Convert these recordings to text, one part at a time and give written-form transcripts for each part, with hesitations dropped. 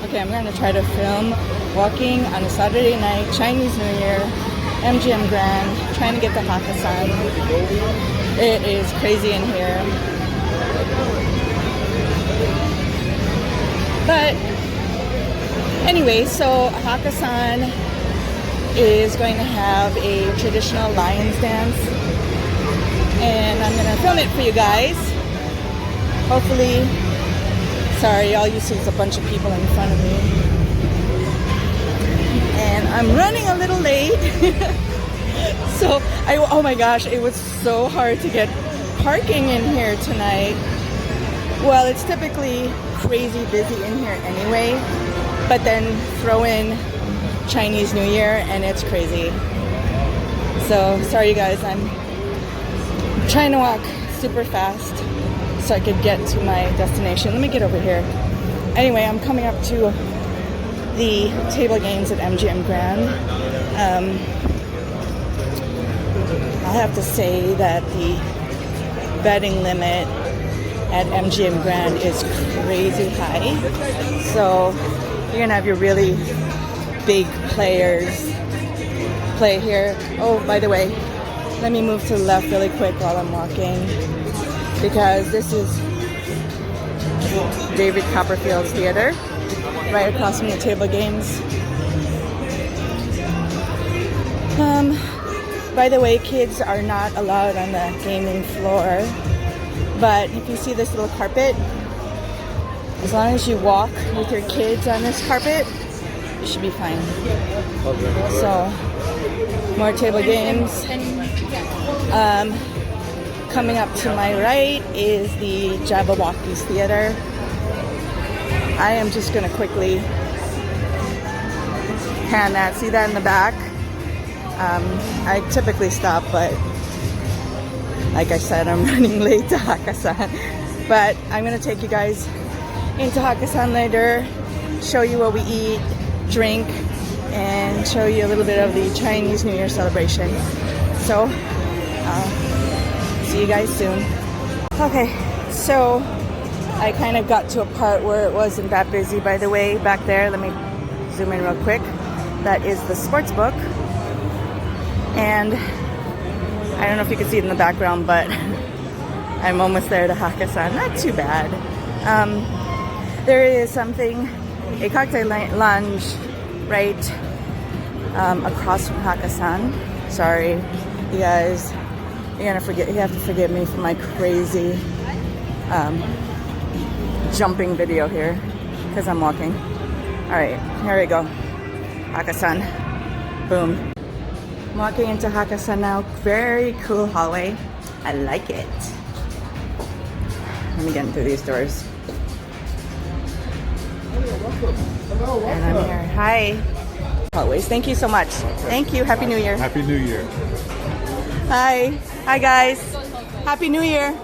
Okay, I'm gonna try to film walking on a Saturday night, Chinese New Year, MGM Grand, trying to get to Hakkasan. It is crazy in here. But anyway, so Hakkasan is going to have a traditional lions dance, and I'm gonna film it for you guys. Hopefully, sorry, all you see is a bunch of people in front of me. And I'm running a little late. So, oh my gosh, it was so hard to get parking in here tonight. Well, it's typically crazy busy in here anyway, but then throw in Chinese New Year and it's crazy. So, sorry you guys, I'm trying to walk super fast so I could get to my destination. Let me get over here. Anyway, I'm coming up to the table games at MGM Grand. I have to say that the betting limit at MGM Grand is crazy high. So you're gonna have your really big players play here. Oh, by the way, let me move to the left really quick while I'm walking, because this is David Copperfield's theater, right across from the table games. By the way, kids are not allowed on the gaming floor, but if you see this little carpet, as long as you walk with your kids on this carpet, you should be fine. So, more table games. Coming up to my right is the Jabberwockies Theater. I am just going to quickly pan that. See that in the back? I typically stop, but like I said, I'm running late to Hakkasan. But I'm going to take you guys into Hakkasan later, show you what we eat, drink, and show you a little bit of the Chinese New Year celebration. So, see you guys soon. Okay, so I kind of got to a part where it wasn't that busy. By the way, back there, let me zoom in real quick. That is the sports book. And I don't know if you can see it in the background, but I'm almost there to Hakkasan. Not too bad. There is something, a cocktail lounge right across from Hakkasan. Sorry, you guys. You have to forgive me for my crazy jumping video here because I'm walking. All right, here we go. Hakkasan. Boom. I'm walking into Hakkasan now. Very cool hallway. I like it. Let me get into these doors. And I'm here. Hi. Always. Thank you so much. Thank you. Happy New Year. Happy New Year. Hi. Hi, guys. Happy New Year.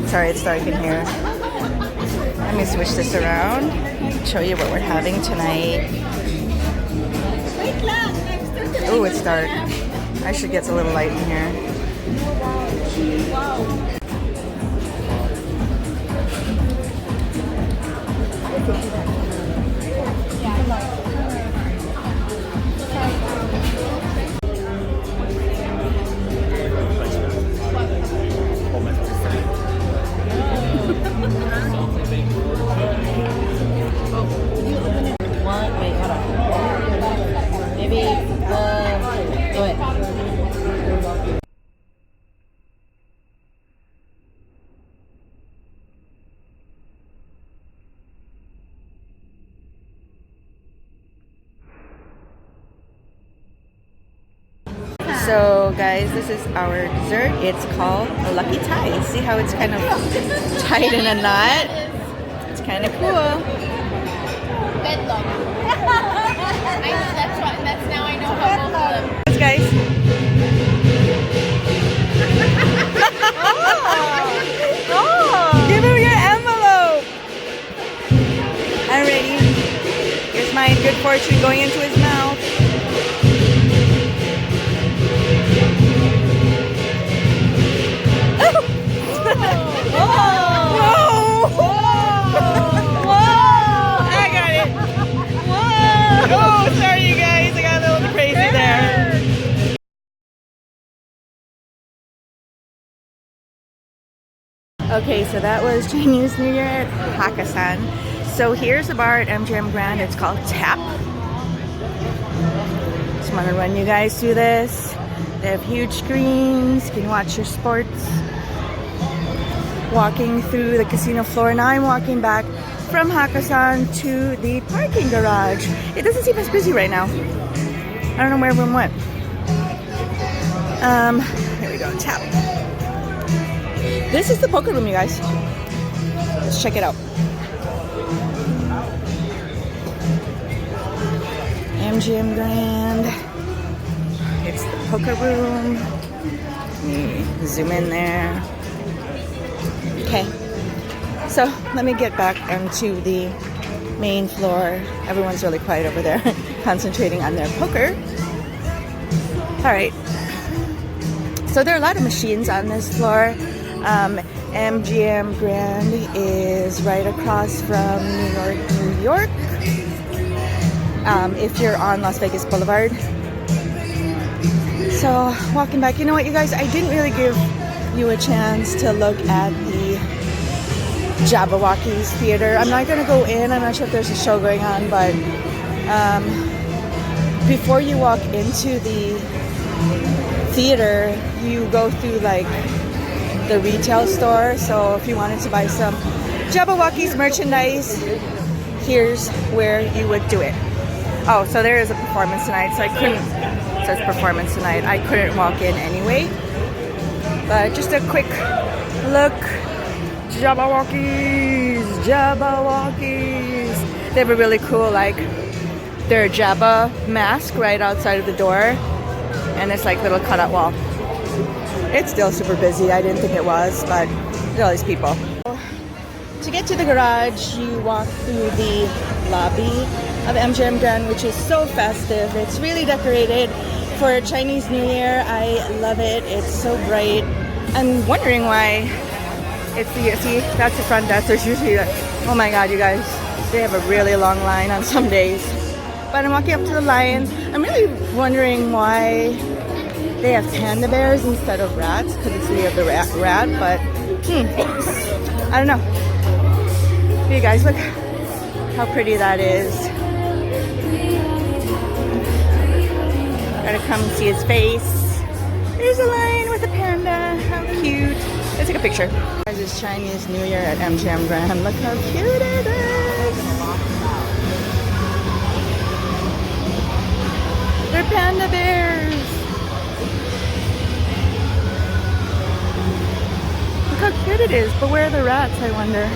Sorry, it's dark in here. Let me switch this around. Show you what we're having tonight. Oh, it's dark. I should get a little light in here. So guys, this is our dessert. It's called a Lucky JIE. See how it's kind of tied in a knot? It's kind of cool. Bed dog. I know that's now I know how both of them. Yes, guys. Give him your envelope. I'm ready. Here's my good fortune going into his mouth. Oh! Okay, so that was Chinese New Year at Hakkasan. So here's a bar at MGM Grand. It's called Tap. Just want to run you guys through this. They have huge screens. You can watch your sports. Walking through the casino floor. Now I'm walking back from Hakkasan to the parking garage. It doesn't seem as busy right now. I don't know where everyone went. Here we go, Tap. This is the poker room, you guys. Let's check it out. MGM Grand. It's the poker room. Let me zoom in there. Okay. So let me get back onto the main floor. Everyone's really quiet over there, concentrating on their poker. All right. So there are a lot of machines on this floor. MGM Grand is right across from New York. If you're on Las Vegas Boulevard. So walking back, you know what, you guys, I didn't really give you a chance to look at the Jabberwockies Theater. I'm not going to go in. I'm not sure if there's a show going on, but before you walk into the theater, you go through like the retail store. So if you wanted to buy some Jabberwockies merchandise, here's where you would do it. Oh, so there is a performance tonight, so I couldn't, it says performance tonight, I couldn't walk in anyway. But just a quick look. Jabberwockies. They have a really cool, like, their Jabba mask right outside of the door. And it's like little cutout wall. It's still super busy. I didn't think it was, but there are all these people. To get to the garage, you walk through the lobby of MGM Grand, which is so festive. It's really decorated for Chinese New Year. I love it. It's so bright. I'm wondering why it's the, see, that's the front desk. There's usually like, oh my god, you guys, they have a really long line on some days. But I'm walking up to the line. I'm really wondering why they have panda bears instead of rats, because it's the year of the rat, but I don't know. Hey guys, look how pretty that is. Gotta come see his face. There's a lion with a panda. How cute. Let's take a picture. Guys, it's Chinese New Year at MGM Grand. Look how cute it is. They're panda bears. Look how cute it is. But where are the rats, I wonder?